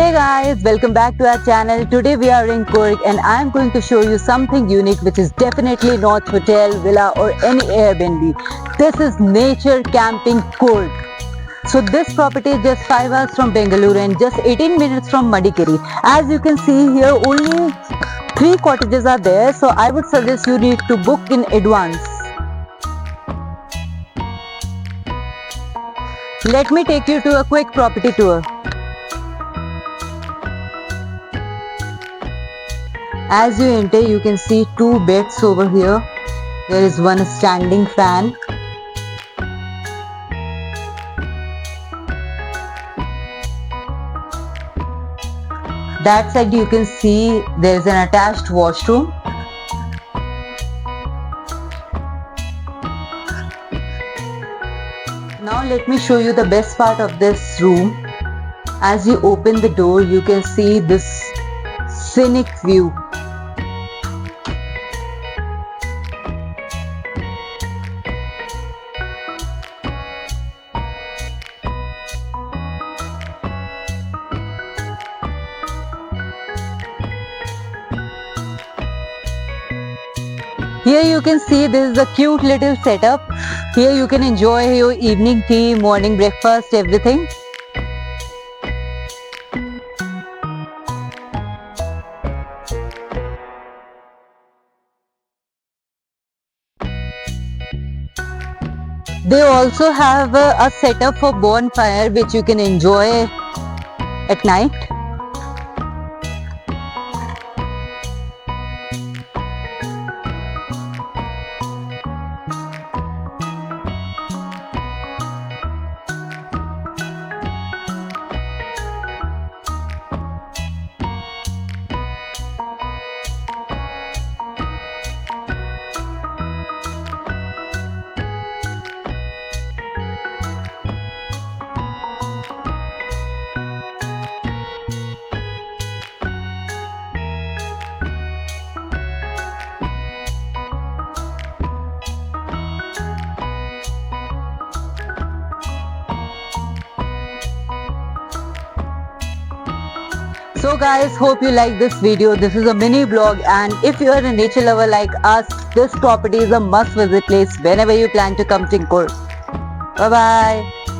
Hey guys, welcome back to our channel. Today we are in Coorg and I am going to show you something unique which is definitely not hotel, villa or any Airbnb. This is nature camping Coorg. So this property is just 5 hours from Bangalore and just 18 minutes from Madikeri. As you can see here, only 3 cottages are there, so I would suggest you need to book in advance. Let me take you to a quick property tour. As you enter, you can see 2 beds over here. There is one standing fan. That side you can see there is an attached washroom. Now let me show you the best part of this room. As you open the door, you can see this scenic view. Here you can see this is a cute little setup. Here you can enjoy your evening tea, morning breakfast, everything. They also have a setup for bonfire which you can enjoy at night. So guys, hope you like this video. This is a mini vlog, and if you are a nature lover like us, this property is a must visit place whenever you plan to come to Coorg. Bye bye.